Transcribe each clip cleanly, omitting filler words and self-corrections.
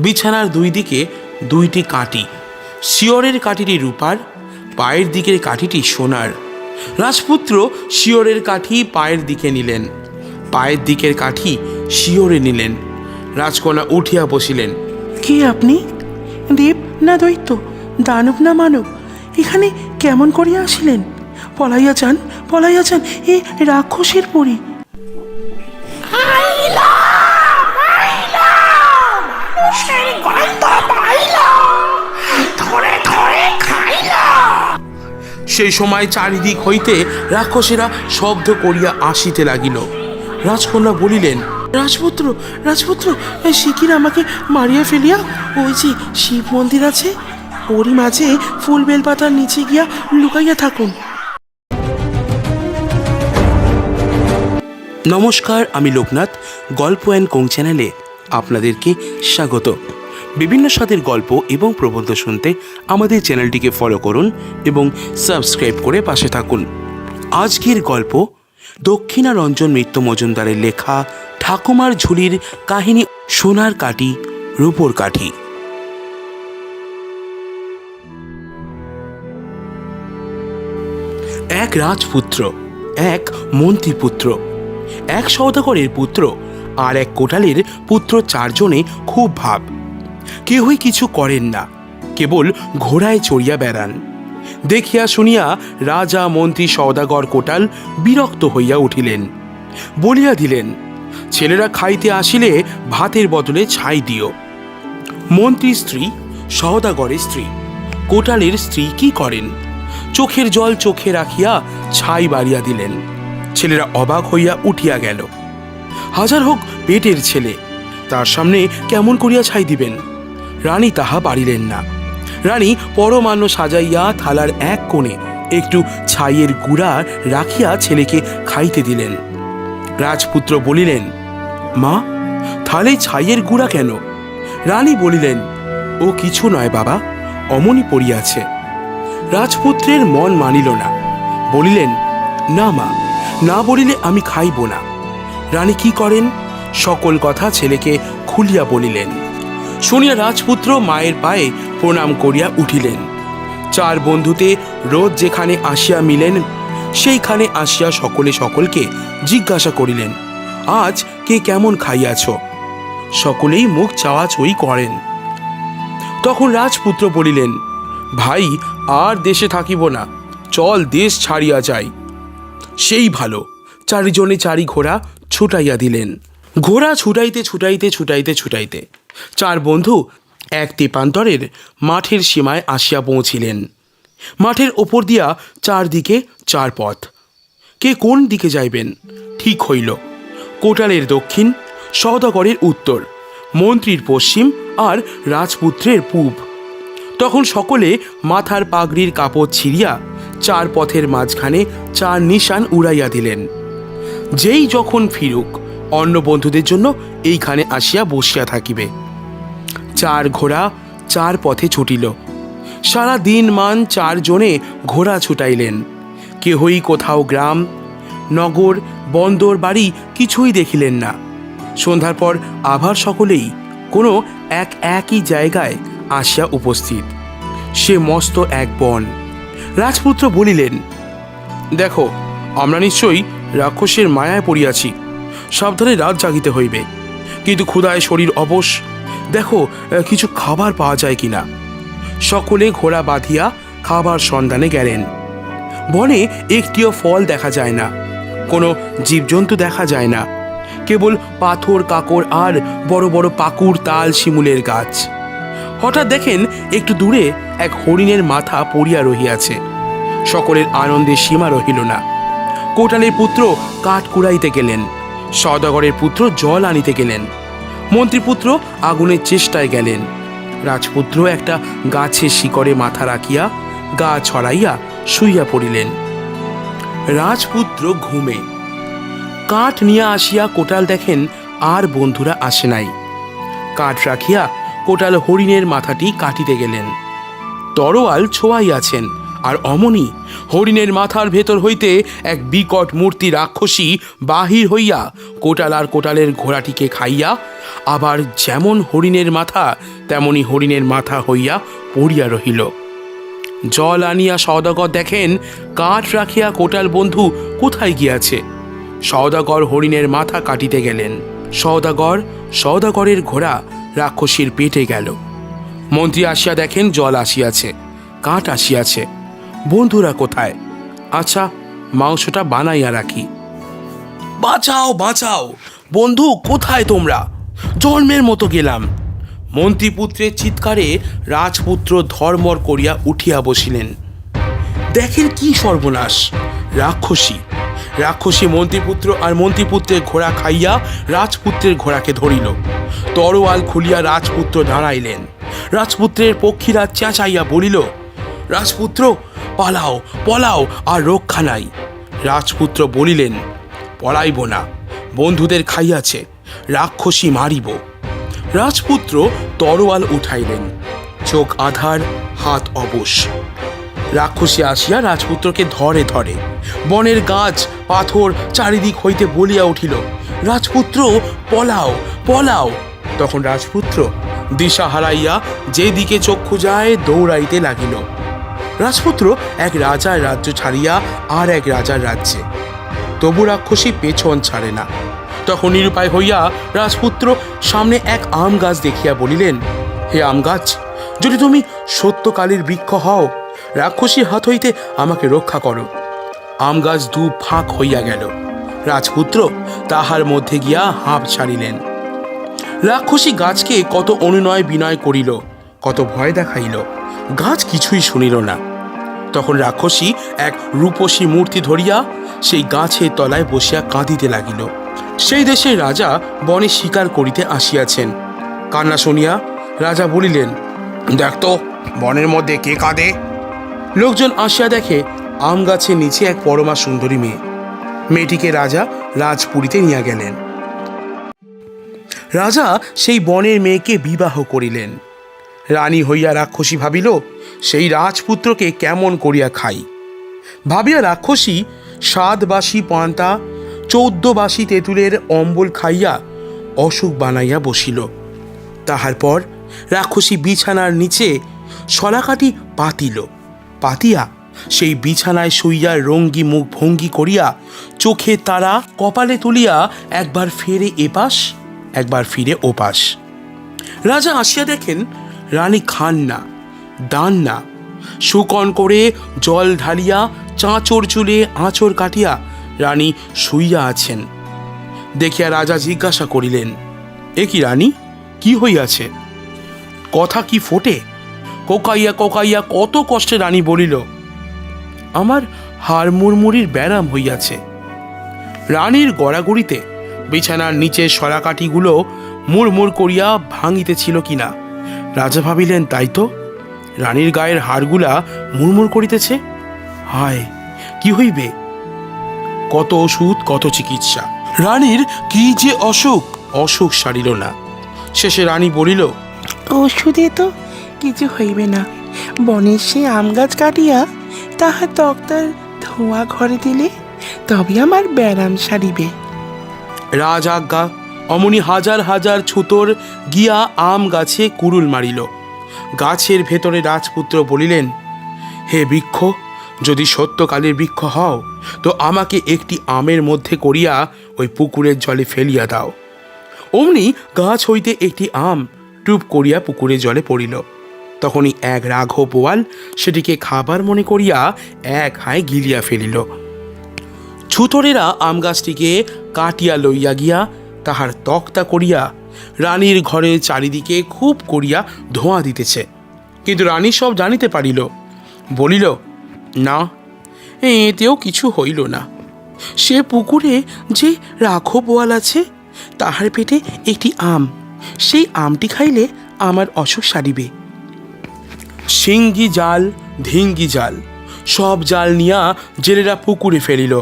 বিছানার দুই দিকে দুইটি কাঠি, শিয়রের কাঠিটি রূপার, পায়ের দিকের কাঠিটি সোনার। রাজপুত্র শিয়রের কাঠি পায়ের দিকে নিলেন, পায়ের দিকের কাঠি শিয়রে নিলেন। রাজকন্যা উঠিয়া বসিলেন। কে আপনি? দেব না দৈত্য, দানব না মানব? এখানে কেমন করিয়া আসিলেন? পলাইয়া যান, পলাইয়া যান, এ রাক্ষসের পরি। সেই সময় চারিদিক হইতে রাক্ষসেরা শব্দ করিয়া আসিতে লাগিল। রাজকন্যা বলিলেন, রাজপুত্র, রাজপুত্র, শিগগির আমাকে মারিয়া ফেলিয়া ওই যে শিব মন্দির আছে, ওরই মাঝে ফুল বেলপাতার নিচে গিয়া লুকাইয়া থাকুন। নমস্কার, আমি লোকনাথ। গল্প অ্যান্ড কোং চ্যানেলে আপনাদেরকে স্বাগত। বিভিন্ন স্বাদের গল্প এবং প্রবন্ধ শুনতে আমাদের চ্যানেলটিকে ফলো করুন এবং সাবস্ক্রাইব করে পাশে থাকুন। আজকের গল্প দক্ষিণারঞ্জন মিত্র মজুমদারের লেখা ঠাকুমার ঝুলির কাহিনী, সোনার কাঠি রূপোর কাঠি। এক রাজপুত্র, এক মন্ত্রীপুত্র, এক সওদাগরের পুত্র আর এক কোটালের পুত্র, চারজনে খুব ভাব। কেহই কিছু করেন না, কেবল ঘোড়ায় চড়িয়া বেড়ান। দেখিয়া শুনিয়া রাজা, মন্ত্রী, সওদাগর, কোটাল বিরক্ত হইয়া উঠিলেন। বলিয়া দিলেন, ছেলেরা খাইতে আসিলে ভাতের বদলে ছাই দিও। মন্ত্রীর স্ত্রী, সওদাগরের স্ত্রী, কোটালের স্ত্রী কি করেন? চোখের জল চোখে রাখিয়া ছাই বাড়িয়া দিলেন। ছেলেরা অবাক হইয়া উঠিয়া গেল। হাজার হোক পেটের ছেলে, তার সামনে কেমন করিয়া ছাই দিবেন? রানী তাহা পারিলেন না। রানী পরমান্ন সাজাইয়া থালার এক কোণে একটু ছাইয়ের গুঁড়া রাখিয়া ছেলেকে খাইতে দিলেন। রাজপুত্র বলিলেন, মা, থালে ছাইয়ের গুঁড়া কেন? রানী বলিলেন, ও কিছু নয় বাবা, অমনি পড়িয়াছে। রাজপুত্রের মন মানিল না, বলিলেন, না মা, না বলিলে আমি খাইব না। রানী কি করেন? সকল কথা ছেলেকে খুলিয়া বলিলেন। শুনিয়া রাজপুত্র মায়ের পায়ে প্রণাম করিয়া উঠিলেন। চার বন্ধুতে রোজ যেখানে আসিয়া মিলেন, সেইখানে আসিয়া সকলে সকলকে জিজ্ঞাসা করিলেন, আজ কে কেমন খাইয়াছ? সকলেই মুখ চাওয়াচই করেন। তখন রাজপুত্র বলিলেন, ভাই, আর দেশে থাকিব না, চল দেশ ছাড়িয়া যাই। সেই ভালো। চারিজনে চারি ঘোড়া ছুটাইয়া দিলেন। ঘোড়া ছুটাইতে ছুটাইতে ছুটাইতে ছুটাইতে চার বন্ধু এক তেপান্তরের মাঠের সীমায় আসিয়া পৌঁছিলেন। মাঠের ওপর দিয়া চারদিকে চার পথ। কে কোন দিকে যাইবেন ঠিক হইল। কোটালের দক্ষিণ, সওদাগরের উত্তর, মন্ত্রীর পশ্চিম আর রাজপুত্রের পূব। তখন সকলে মাথার পাগড়ির কাপড় ছিঁড়িয়া চার পথের মাঝখানে চার নিশান উড়াইয়া দিলেন। যেই যখন ফিরুক, অন্য বন্ধুদের জন্য এইখানে আসিয়া বসিয়া থাকিবে। চার ঘোড়া চার পথে ছুটিল। সারা দিন মান চারজনে ঘোড়া ছুটাইলেন। কেহই কোথাও গ্রাম, নগর, বন্দর, বাড়ি কিছুই দেখিলেন না। সন্ধ্যার পর আবার সকলেই কোনো একই জায়গায় আসিয়া উপস্থিত। সে মস্ত এক বন। রাজপুত্র বলিলেন, দেখো, আমরা নিশ্চয়ই রাক্ষসের মায়ায় পড়িয়াছি। সাবধানে রাত জাগিতে হইবে, কিন্তু ক্ষুধায় শরীর অবশ। দেখো কিছু খাবার পাওয়া যায় কিনা। সকলে ঘোড়া বাঁধিয়া খাবার সন্ধানে গেলেন। বনে একটিও ফল দেখা যায় না, কোনো জীবজন্তু দেখা যায় না, কেবল পাথর, কাকড় আর বড় বড় পাকুড়, তাল, শিমুলের গাছ। হঠাৎ দেখেন একটু দূরে এক হরিণের মাথা পড়িয়া রহিয়াছে। সকলের আনন্দের সীমা রহিল না। কোটালের পুত্র কাঠ কুড়াইতে গেলেন, সওদাগরের পুত্র জল আনিতে গেলেন, মন্ত্রীপুত্র আগুনের চেষ্টায় গেলেন। রাজপুত্র একটা গাছের শিকড়ে মাথা রাখিয়া গা ছড়াইয়া শুইয়া পড়িলেন। রাজপুত্র ঘুমে। কাঠ নিয়ে আসিয়া কোটাল দেখেন আর বন্ধুরা আসে নাই। কাঠ রাখিয়া কোটাল হরিণের মাথাটি কাটিতে গেলেন। তরোয়াল ছোঁয়াইয়াছেন, আর অমনি হরিণের মাথার ভেতর হইতে এক বিকট মূর্তি রাক্ষসী বাহির হইয়া কোটাল আর কোটালের ঘোড়াটিকে খাইয়া আবার যেমন হরিণের মাথা তেমনি হরিণের মাথা হইয়া পড়িয়া রহিল। জল আনিয়া সওদাগর দেখেন কাঠ রাখিয়া কোটাল বন্ধু কোথায় গিয়াছে। সওদাগর হরিণের মাথা কাটিতে গেলেন। সওদাগরের ঘোড়া রাক্ষসীর পেটে গেল। মন্ত্রী আসিয়া দেখেন জল আসিয়াছে, কাঠ আসিয়াছে, বন্ধুরা কোথায়? আচ্ছা, মাংসটা বানাইয়া রাখি। বাঁচাও বাঁচাও, বন্ধু কোথায় তোমরা? জন্মের মতো গেলাম। মন্ত্রীপুত্রের চিৎকারে রাজপুত্র ধর্মর করিয়া উঠিয়া বসিলেন। দেখেন কি সর্বনাশ! রাক্ষসী মন্ত্রীপুত্র আর মন্ত্রীপুত্রের ঘোড়া খাইয়া রাজপুত্রের ঘোড়াকে ধরিল। তরোয়াল খুলিয়া রাজপুত্র দাঁড়াইলেন। রাজপুত্রের পক্ষীরা চেঁচাইয়া বলিল, রাজপুত্র পালাও পলাও, আর রক্ষা নাই। রাজপুত্র বলিলেন, পলাইব না, বন্ধুদের খাইয়াছে, রাক্ষসী মারিব। রাজপুত্র তরোয়াল উঠাইলেন। চোখ আঁধার, হাত অবশ। রাক্ষসী আসিয়া রাজপুত্রকে ধরে ধরে বনের গাছ পাথর চারিদিক হইতে বলিয়া উঠিল, রাজপুত্র পলাও পলাও। তখন রাজপুত্র দিশা হারাইয়া যেদিকে চক্ষু যায় দৌড়াইতে লাগিল। রাজপুত্র এক রাজার রাজ্য ছাড়িয়া আর এক রাজার রাজ্যে, তবু রাক্ষসী পেছন ছাড়ে না। তখন নিরুপায় হইয়া রাজপুত্র সামনে এক আম গাছ দেখিয়া বলিলেন, হে আম গাছ, যদি তুমি সত্যকালের বৃক্ষ হও, রাক্ষসীর হাত হইতে আমাকে রক্ষা করো। আম গাছ দু ফাঁক হইয়া গেল। রাজপুত্র তাহার মধ্যে গিয়া হাঁপ ছাড়িলেন। রাক্ষসী গাছকে কত অনুনয় বিনয় করিল, কত ভয় দেখাইল, গাছ কিছুই শুনিল না। তখন রাক্ষসী এক রূপসী মূর্তি ধরিয়া সেই গাছের তলায় বসিয়া কাঁদিতে লাগিল। সেই দেশের রাজা বনে শিকার করিতে আসিয়াছেন। কান্না শুনিয়া রাজা বলিলেন, দেখতো বনের মধ্যে কে কাঁদে? লোকজন আসিয়া দেখে আম গাছের নিচে এক পরমা সুন্দরী মেয়ে। মেয়েটিকে রাজা রাজপুরীতে নিয়ে গেলেন। রাজা সেই বনের মেয়েকে বিবাহ করিলেন। রানী হইয়া রাক্ষসী ভাবিল, সেই রাজপুত্রকে কেমন করিয়া খাই। ভাবিয়া রাক্ষসী 7 বাসি পান্তা 14 বাসি তেঁতুলের অম্বল খাইয়া অসুখ বানাইয়া বসিল। তাহার পর রাক্ষসী বিছানার নিচে শলাকাটি পাতিয়া সেই বিছানায় শুইয়া রঙ্গি মুখ ভঙ্গি করিয়া চোখে তারা কপালে তুলিয়া একবার ফিরে এপাশ একবার ফিরে ওপাশ। রাজা আসিয়া দেখেন রানী খান না, দান না, সুকন করে জল ঢালিয়া চাঁচর চুলে আঁচড় কাটিয়া রানী শুইয়া আছেন। দেখিয়া রাজা জিজ্ঞাসা করিলেন, এ কি রানী, কি হইয়াছে? কথা কি ফোটে? কোকাইয়া কোকাইয়া কত কষ্টে রানী বলিল, আমার হাড় মুড়মুড়ির ব্যারাম হইয়াছে। রানীর গড়াগড়িতে বিছানার নিচে সরাকাঠিগুলো মুড়মুড় করিয়া ভাঙিতেছিল কিনা। রাজা ভাবিলেন, তাই তো, রানীর গায়ের হাড়গুলা মুড়মুড় করিতেছে। হায়, কি হইবে? কত ওষুধ, কত চিকিৎসা, রানীর কি যে অসুখ সারিল না। শেষে রানী বলিল, ওষুধে তো কিছু হইবে না, বনের সে আম গাছ কাটিয়া তাহার তক্তার ধোঁয়া ঘরে দিলে তবে আমার ব্যারাম সারিবে। রাজ আজ্ঞা। অমনি হাজার হাজার ছুতোর গিয়া আম গাছে কুড়ুল মারিল। গাছের ভেতরে রাজপুত্র বলিলেন, হে বৃক্ষ, যদি সত্যকালের বৃক্ষ হও তো আমাকে একটি আমের মধ্যে করিয়া ওই পুকুরের জলে ফেলিয়া দাও। অমনি গাছ হইতে একটি আম টুপ করিয়া পুকুরের জলে পড়িল। তখনই এক রাঘব বোয়াল সেটিকে খাবার মনে করিয়া এক হায় গিলিয়া ফেলিল। ছুতরেরা আম গাছটিকে কাটিয়া লইয়া গিয়া তাহার তক্তা করিয়া রানীর ঘরের চারিদিকে খুব করিয়া ধোঁয়া দিতেছে। কিন্তু রানী সব জানিতে পারিল, বলিল, না, এতেও কিছু হইল না। সে পুকুরে যে রাঘব বোয়াল আছে, তাহার পেটে একটি আম, সেই আমটি খাইলে আমার অসুখ সারিবে। সিঙ্গি জাল ধিঙ্গি জাল সব জাল নিয়া জেলেরা পুকুরে ফেলিল।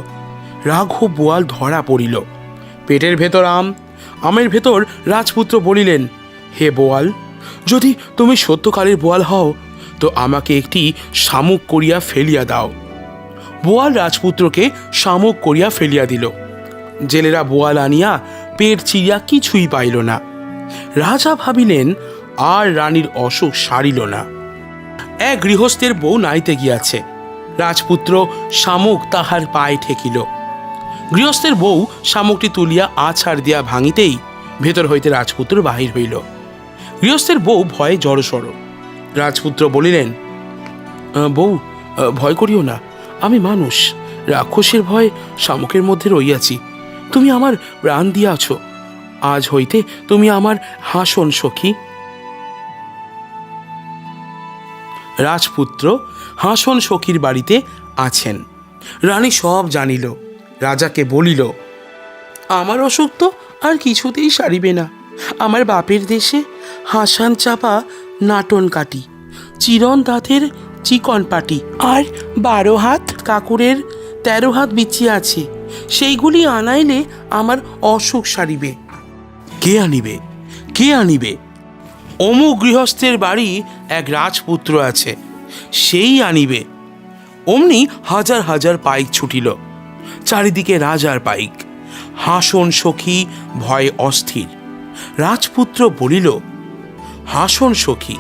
রাঘব বোয়াল ধরা পড়িল। পেটের ভেতর আমের ভেতর রাজপুত্র বলিলেন, হে বোয়াল, যদি তুমি সত্যকালের বোয়াল হও তো আমাকে একটি শামুক করিয়া ফেলিয়া দাও। বোয়াল রাজপুত্রকে শামুক করিয়া ফেলিয়া দিল। জেলেরা বোয়াল আনিয়া পেট চিরিয়া কিছুই পাইল না। রাজা ভাবিলেন আর রানীর অসুখ সারিল না। এক গৃহস্থের বউ নাইতে গিয়াছে। রাজপুত্র শামুক তাহার পায়ে ঠেকিল। গৃহস্থের বউ শামুকটি তুলিয়া আছাড় দিয়া ভাঙিতেই ভেতর হইতে রাজপুত্র বাহির হইল। গৃহস্থের বউ ভয়ে জড়সড়। রাজপুত্র বলিলেন, বউ, ভয় করিও না, আমি মানুষ, রাক্ষসের ভয় শামুকের মধ্যে রইয়াছি। তুমি আমার প্রাণ দিয়াছ, আজ হইতে তুমি আমার হাসন সখী। রাজপুত্র হাসন সখীর বাড়িতে আছেন। রানী সব জানিল। রাজাকে বলিল, আমার অসুখ তো আর কিছুতেই সারিবে না। আমার বাপের দেশে হাসান চাপা নাটন কাটি, চিরন দাঁতের চিকন পাটি আর 12 হাত কাকুরের 13 হাত বিচি আছে। সেইগুলি আনাইলে আমার অসুখ সারিবে। কে আনিবে, কে আনিবে? অমুক গৃহস্থের বাড়ি এক রাজপুত্র আছে, সেই আনিবে। অমনি হাজার হাজার পাইক ছুটিল। চারিদিকে রাজার পাইক। হাসন সখী ভয়ে অস্থির। রাজপুত্র বলিল, হাসন সখী,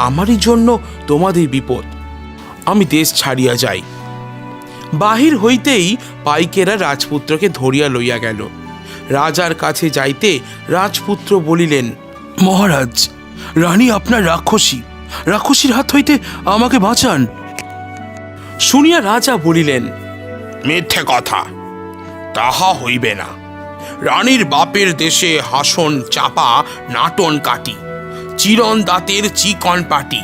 আমারই জন্য তোমাদের বিপদ, আমি দেশ ছাড়িয়া যাই। বাহির হইতেই পাইকেরা রাজপুত্রকে ধরিয়া লইয়া গেল। রাজার কাছে যাইতে রাজপুত্র বলিলেন, মহারাজ, রানী আপনার রাক্ষসী, রাক্ষসীর হাত হইতে আমাকে বাঁচান। শুনিয়া রাজা বলিলেন, মিথ্যে কথা, তাহা হইবে না। রানীর বাপের দেশে হাসন চাপা নাটন কাটি, চিরন দাঁতের চিকন পাটি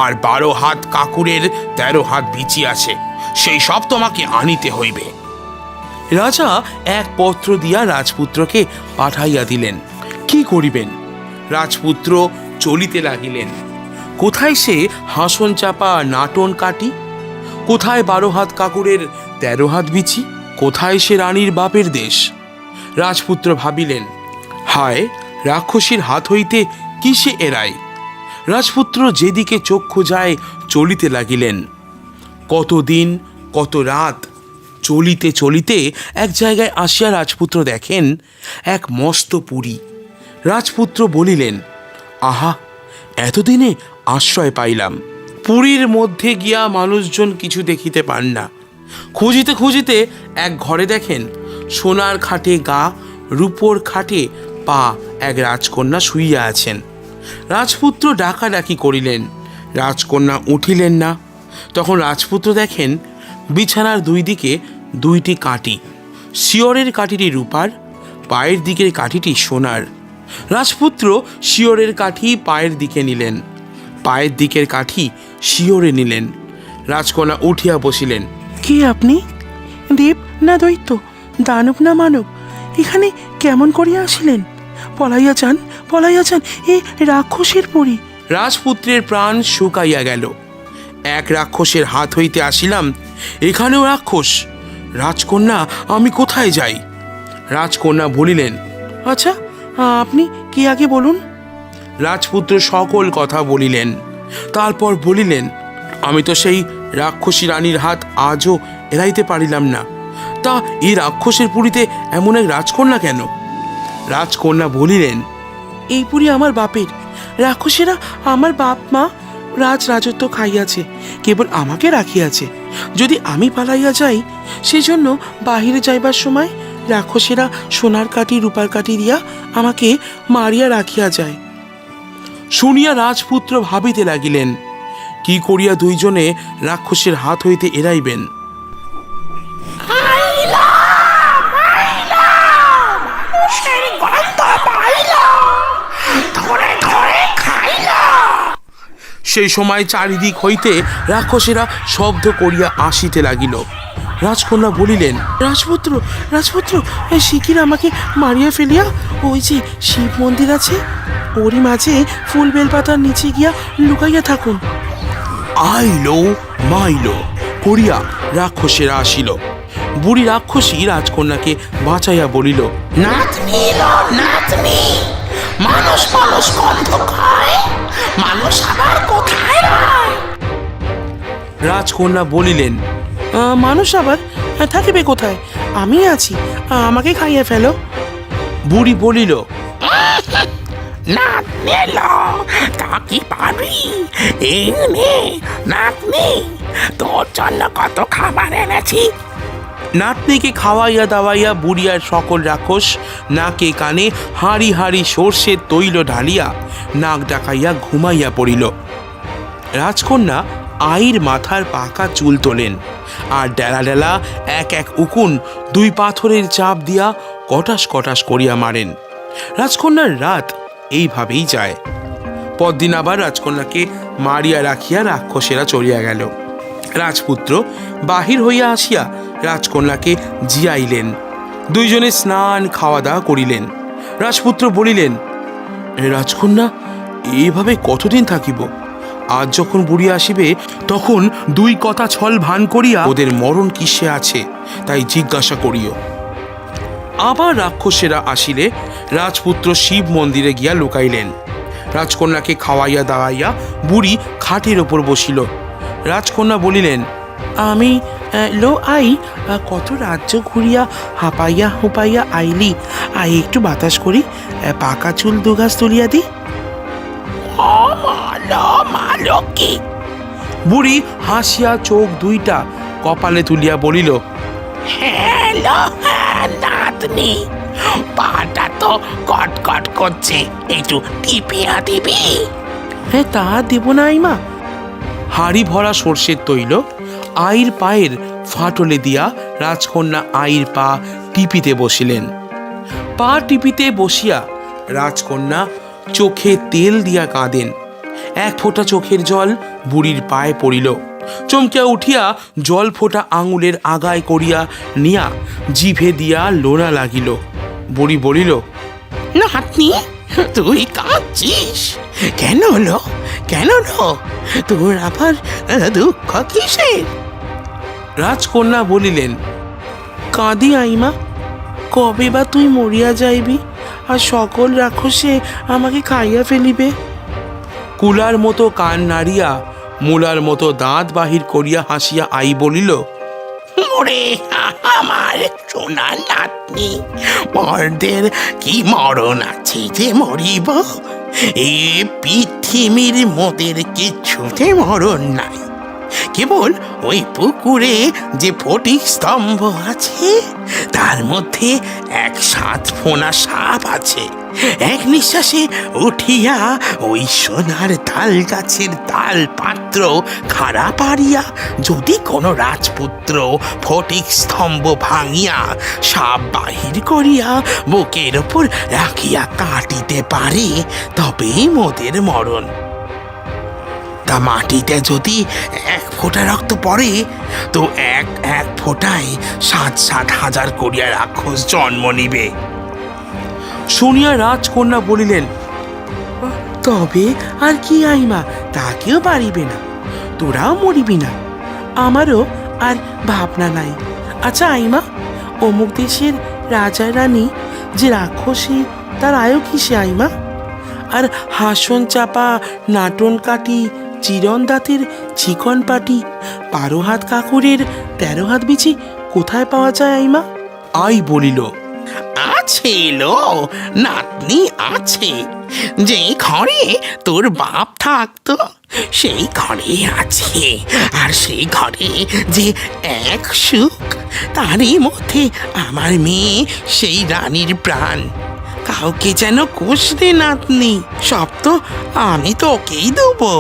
আর 12 হাত কাকুরের 13 হাত বিচি আছে, সেই সব তোমাকে আনিতে হইবে। রাজা এক পত্র দিয়া রাজপুত্রকে পাঠাইয়া দিলেন। কি করিবেন? রাজপুত্র চলিতে লাগিলেন। কোথায় সে হাসন চাপা নাটন কাটি, কোথায় 12 হাত কাকুরের 13 হাত বিচি, কোথায় সে রানীর বাপের দেশ? রাজপুত্র ভাবিলেন, হায়, রাক্ষসীর হাত হইতে কিসে এড়ায়? রাজপুত্র যেদিকে চক্ষু যায় চলিতে লাগিলেন। কতদিন কত রাত চলিতে চলিতে এক জায়গায় আসিয়া রাজপুত্র দেখেন এক মস্ত পুরী। রাজপুত্র বলিলেন, আহা, এতদিনে আশ্রয় পাইলাম। পুরীর মধ্যে গিয়া মানুষজন কিছু দেখিতে পান না। খুঁজিতে খুঁজিতে এক ঘরে দেখেন সোনার খাটে গা, রূপোর খাটে পা এক রাজকন্যা শুইয়া আছেন। রাজপুত্র ডাকাডাকি করিলেন, রাজকন্যা উঠিলেন না। তখন রাজপুত্র দেখেন বিছানার 2 দিকে 2টি কাঠি, শিয়রের কাঠিটি রূপার, পায়ের দিকের কাঠিটি সোনার। রাজপুত্র শিয়রের কাঠি পায়ের দিকে নিলেন, পায়ের দিকের কাঠি শিয়রে নিলেন। রাজকন্যা উঠিয়া বসিলেন। কে আপনি? দেব না দৈত্য, দানব না মানব? এখানে কেমন করিয়া আসিলেন? পলাইয়া যান, পলাইয়া যান, এ রাক্ষসের পরি। রাজপুত্রের প্রাণ শুকাইয়া গেল। এক রাক্ষসের হাত হইতে আসিলাম, এখানেও রাক্ষস। রাজকন্যা, আমি কোথায় যাই? রাজকন্যা বলিলেন, আচ্ছা, আপনি কি আগে বলুন। রাজপুত্র সকল কথা বলিলেন। তারপর বলিলেন, আমি তো সেই রাক্ষসী রানীর হাত আজও এড়াইতে পারিলাম না। তা এই রাক্ষসের পুরীতে এমন এক রাজকন্যা কেন? রাজকন্যা বলিলেন, এই পুরী আমার বাপের। রাক্ষসীরা আমার বাপ মা রাজত্ব খাইয়াছে, কেবল আমাকে রাখিয়াছে। যদি আমি পালাইয়া যাই, সেজন্য বাহিরে যাইবার সময় রাক্ষসীরা সোনার কাঠি রূপার কাঠি দিয়া আমাকে মারিয়া রাখিয়া যায়। শুনিয়া রাজপুত্র ভাবিতে লাগিলেন, কি করিয়া দুইজনে রাক্ষসের হাত হইতে এড়াইবেন। সেই সময় চারিদিক হইতে রাক্ষসেরা শব্দ করিয়া আসিতে লাগিল। রাজকন্যা বলিলেন, রাজপুত্র, রাজপুত্র, শিগগির আমাকে মারিয়া ফেলিয়া ওই যে শিব মন্দির আছে, ওরই মাঝে ফুল বেলপাতার নিচে গিয়া লুকাইয়া থাকুন। আইলো মাইলো করিয়া রাক্ষসেরা আসিল। বুড়ি রাক্ষসী রাজকন্যাকে বাঁচাইয়া বলিল, নাতনি এলো, নাতনি। মানুষ মানুষ গন্ধ খায়, মানুষ আবার কোথায় রয়? রাজকন্যা বলিলেন, মানুষ আবার থাকিবে কোথায়? আমি আছি, আমাকে খাইয়ে ফেলো। বুড়ি বলিল, নাতনি এলো, তা কি পারবি? এই নে নাতনি, তোর জন্য কত খাবার এনেছি। নাতনিকে খাওয়াইয়া দাওয়াইয়া বুড়ি আর সকল রাক্ষস নাকে কানে হাঁড়ি হাঁড়ি সর্ষের তৈল ঢালিয়া নাক ডাকাইয়া ঘুমাইয়া পড়িল। রাজকন্যা আইর মাথার পাকা চুল তোলেন, আর ডেলা ডেলা এক এক উকুন দুই পাথরের চাপ দিয়া কটাস কটাস করিয়া মারেন। রাজকন্যার রাত এইভাবেই যায়। পরদিন আবার রাজকন্যাকে মারিয়া রাখিয়া রাক্ষসেরা চলিয়া গেল। রাজপুত্র বাহির হইয়া আসিয়া রাজকন্যাকে জিয়াইলেন। দুইজনে স্নান খাওয়া দাওয়া করিলেন। রাজপুত্র বলিলেন, রাজকন্যা, এইভাবে কতদিন থাকিব? আজ যখন বুড়ি আসিবে তখন দুই কথা ছল ভান করিয়া ওদের মরণ কিসে আছে তাই জিজ্ঞাসা করিও। আবার রাক্ষসেরা আসিলে রাজপুত্র শিব মন্দিরে গিয়া লুকাইলেন। রাজকন্যাকে খাওয়াইয়া দাওয়াইয়া বুড়ি খাটের ওপর বসিল। রাজকন্যা বলিলেন, আমি লো আই, কত রাজ্য ঘুরিয়া হাঁপাইয়া হুপাইয়া আইলি, আই একটু বাতাস করি, পাকা চুল দুগাছ তুলিয়া দি। ও মালো মালো কি? বুড়ি হাসিয়া চোখ দুইটা কপালে তুলিয়া বলিল, হ্যালো নাতনি, পাটা তো কটকট করছে, একটু টিপিয়া দিবি? হ্যাঁ, তা দেব না আইমা। হাড়ি ভরা সর্ষের তৈল আইর পায়ের ফাটলে দিয়া রাজকন্যা আইর পা টিপিতে বসিলেন। পা টিপিতে বসিয়া রাজকন্যা চোখে তেল দিয়া কাঁদেন। এক ফোঁটা চোখের জল বুড়ির পায়ে পড়িল। চমকিয়া উঠিয়া জল ফোঁটা আঙুলের আগায় করিয়া নিয়া জিভে দিয়া লোনা লাগিল। বুড়ি বলিল, নাতনি, তুই কাঁদছিস কেন? লো কেন লো, তোর আবার দুঃখ কিসের? রাজকন্যা বলিলেন, কাঁদি আইমা, কবে বা তুই মরিয়া যাইবি আর সকল রাক্ষসে আমাকে খাইয়া ফেলিবে। কুলার মতো কান নাড়িয়া মূলার মতো দাঁত বাহির করিয়া হাসিয়া আই বলিল, ওরে আমার সোনা নাতনি, মরদের কি মরণ আছে যে মরিব? এ পৃথিবীর মোদের কিছুতে মরণ নাই। কেবল ওই পুকুরে যে ফটিক স্তম্ভ আছে তার মধ্যে এক 7 ফোনা সাপ আছে। এক নিঃশ্বাসে উঠিয়া ওই সোনার তাল গাছের তাল পাত্র খাড়া পারিয়া যদি কোনো রাজপুত্র ফটিক স্তম্ভ ভাঙিয়া সাপ বাহির করিয়া বুকের ওপর রাখিয়া কাটিতে পারে, তবেই মোদের মরণ। তা মাটিতে যদি 1 ফোঁটা রক্ত পড়ে তো এক এক ফোঁটায় 7,000 হাজার করিয়া রাক্ষস জন্ম নিবে। শুনিয়া রাজকন্যা বলিলেন, তবে আর কি আইমা, তাকেও পারিবে না, তোরাও মরিবি না, আমারও আর ভাবনা নাই। আচ্ছা আইমা, অমুক দেশের রাজা রানী যে রাক্ষসী, তার আয়ও কিসে আইমা? আর হাসন চাপা, নাটন কাটি, চিরন দাঁতের চিকন পাটি, 12 হাত কাকুরের 13 হাত বিচি কোথায় পাওয়া যায় আইমা? আই বলিল, আছে লো নাতনি, আছে। যে ঘরে তোর বাপ থাকতো সেই ঘরে আছে, আর সেই ঘরে যে এক সুখ, তারই মধ্যে আমার মেয়ে সেই রানীর প্রাণ। কাউকে যেন কোষ দে নাতনি, সব তো আমি তোকেই দেবো।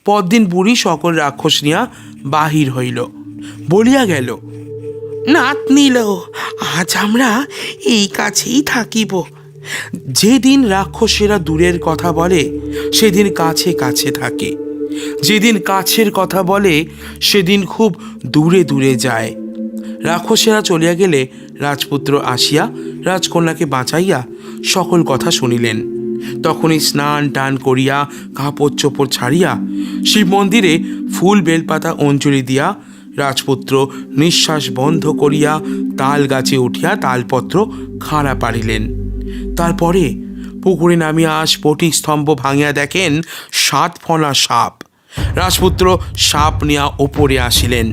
পরদিন বুড়ি সকল রাক্ষস নিয়া বাহির হইল। বলিয়া গেল, নাতনিল, আজ আমরা এই কাছেই থাকিব। যেদিন রাক্ষসেরা দূরের কথা বলে সেদিন কাছে কাছে থাকে, যেদিন কাছের কথা বলে সেদিন খুব দূরে দূরে যায়। রাক্ষসেরা চলিয়া গেলে রাজপুত্র আসিয়া রাজকন্যাকে বাঁচাইয়া সকল কথা শুনিলেন। তখনই স্নান টান করিয়া কাপড় চোপড় ছাড়িয়া শিব মন্দিরে ফুল বেলপাতা অঞ্জলি দিয়া রাজপুত্র নিঃশ্বাস বন্ধ করিয়া তাল গাছে উঠিয়া তালপত্র খাড়া পারিলেন। তারপরে পুকুরে নামিয়া ফটিক স্তম্ভ ভাঙিয়া দেখেন 7 ফণা সাপ, রাজপুত্র সাপ নিয়া ওপরে আসিলেন।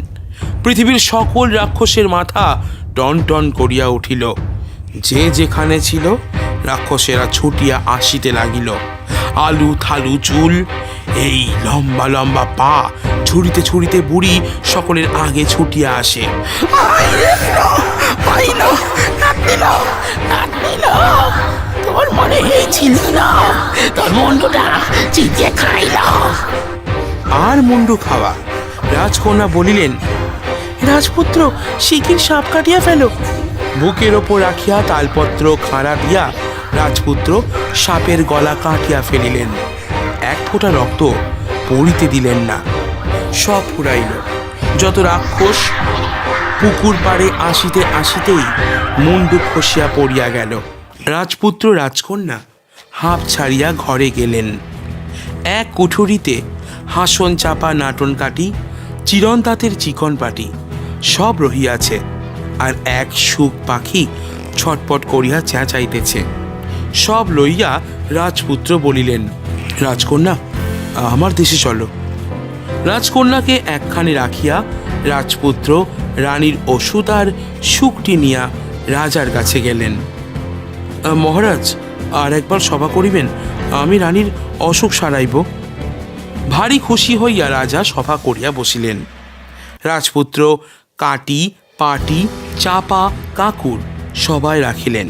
পৃথিবীর সকল রাক্ষসের মাথা টন টন করিয়া উঠিল। যে যেখানে ছিল রাক্ষসেরা ছুটিয়া আসিতে লাগিল। আলু থালু চুল, এই লম্বা লম্বা পা, ছুরিতে ছুরিতে বুড়ি সকলের আগে ছুটিয়া আসে। তোর মনে হয়েছিল না তোর মুন্ডুটা চিজে খাইল। আর মুন্ডু খাওয়া। রাজকন্যা বলিলেন, রাজপুত্র শিগগির সাপ কাটিয়া ফেলো। বুকের ওপর রাখিয়া তালপত্র খাড়া দিয়া রাজপুত্র সাপের গলা কাটিয়া ফেলিলেন। এক ফোঁটা রক্ত পড়িতে দিলেন না। সব ফুরাইল। যত রাক্ষস পুকুর পাড়ে আসিতে আসিতেই মুন্ডু খসিয়া পড়িয়া গেল। রাজপুত্র রাজকন্যা হাঁপ ছাড়িয়া ঘরে গেলেন। এক কুঠুরিতে হাসন চাপা নাটন কাটি, চিরন তাঁতের চিকন পাটি সব রহিয়াছে, আর এক সুখ পাখি ছটপট করিয়া চেঁচাইতেছে। সব লইয়া রাজপুত্র বলিলেন, রাজকন্যা আমার দেশে চলো। রাজকন্যাকে একখানে রাখিয়া রাজপুত্র রানীর ওষুধ আর সুখটি নিয়া রাজার কাছে গেলেন। মহারাজ, আর একবার সভা করিবেন, আমি রানীর অসুখ সারাইব। ভারী খুশি হইয়া রাজা সভা করিয়া বসিলেন। রাজপুত্র কাটি পাটি চাপা কাকুর সবাই রাখিলেন।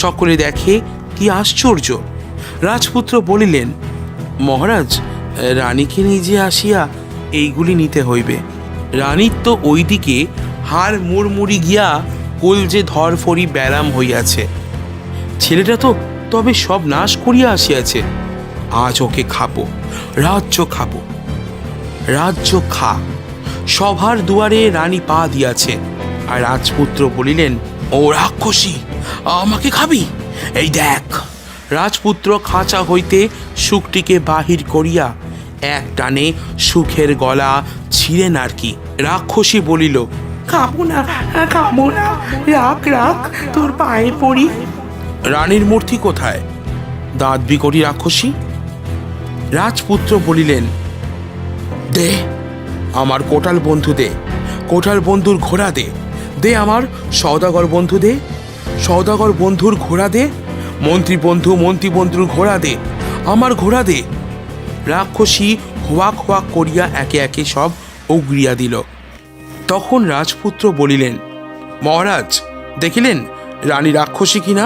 সকলে দেখে কি আশ্চর্য। রাজপুত্র বলিলেন, মহারাজ, রানীকে নিজে আসিয়া এইগুলি নিতে হইবে। রানীর তো ওইদিকে হাড় মুড়মুড়ি গিয়া কলজে ধরফড়ি ব্যারাম হইয়াছে। ছেলেটা তো তবে সব নাশ করিয়া আসিয়াছে। আজ ওকে খাবো, রাজ্য খাবো। রাজ্য খা। সভার দুয়ারে রানী পা দিয়াছে, আর রাজপুত্র বলিলেন, ও রাক্ষসী, আমাকে খাবি? এই দেখ। রাজপুত্র খাঁচা হইতে সুখটিকে বাহির করিয়া এক টানে সুখের গলা ছিঁড়েন আর কি। রাক্ষসী বলিল, খাবো না, খাবো না, রাখ রাখ, তোর পায়ে পড়ি। রানীর মূর্তি কোথায়? দাঁত বিকরি রাক্ষসী। রাজপুত্র বলিলেন, দে আমার কোটাল বন্ধু দে, কোটাল বন্ধুর ঘোড়া দে, দে আমার সওদাগর বন্ধু দে, সওদাগর বন্ধুর ঘোড়া দে, মন্ত্রী বন্ধুর ঘোড়া দে, আমার ঘোড়া দে। রাক্ষসী হোয়াক হোয়াক করিয়া একে একে সব উগরিয়া দিল। তখন রাজপুত্র বলিলেন, মহারাজ, দেখিলেন রানী রাক্ষসী কিনা?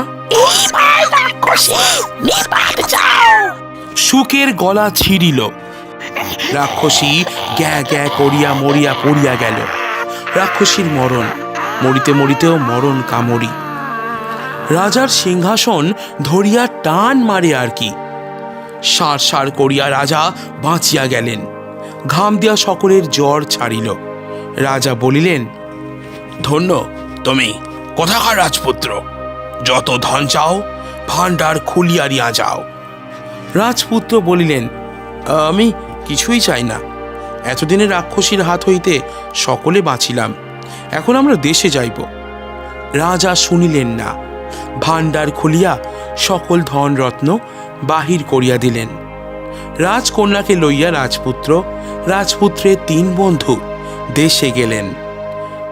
সুখের গলা ছিঁড়িল। রাক্ষসী গ্যা গ্যা করিয়া মরিয়া পড়িয়া গেল। রাক্ষসীর মরণ, মরিতে মরিতেও মরণ কামড়ি। রাজার সিংহাসন ধরিয়া টান মারে আর কি। সার সার করিয়া রাজা বাঁচিয়া গেলেন। ঘাম দিয়া সকলের জ্বর ছাড়িল। রাজা বলিলেন, ধন্য তুমি কোথাকার রাজপুত্র? যত ধন চাও ভাণ্ডার খুলিয়া নিয়া যাও। রাজপুত্র বলিলেন, আমি কিছুই চাই না। এতদিনে রাক্ষসীর হাত হইতে সকলে বাঁচিলাম, এখন আমরা দেশে যাইব। রাজা শুনিলেন না। ভাণ্ডার খুলিয়া সকল ধন রত্ন বাহির করিয়া দিলেন। রাজকন্যাকে লইয়া রাজপুত্র, রাজপুত্রের 3 বন্ধু দেশে গেলেন।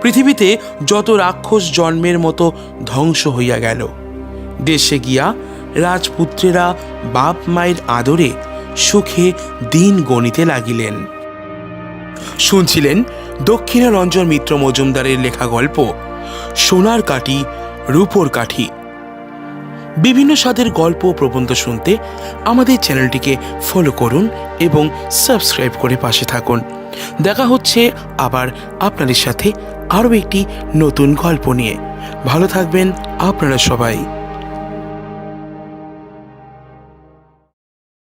পৃথিবীতে যত রাক্ষস জন্মের মতো ধ্বংস হইয়া গেল। দেশে গিয়া রাজপুত্রেরা বাপ মায়ের আদরে সুখে দিন গণিতে লাগিলেন। শুনছিলেন দক্ষিণারঞ্জন মিত্র মজুমদারের লেখা গল্প সোনার কাঠি রূপোর কাঠি। বিভিন্ন স্বাদের গল্প ও প্রবন্ধ শুনতে আমাদের চ্যানেলটিকে ফলো করুন এবং সাবস্ক্রাইব করে পাশে থাকুন। দেখা হচ্ছে আবার আপনাদের সাথে আরও একটি নতুন গল্প নিয়ে। ভালো থাকবেন আপনারা সবাই।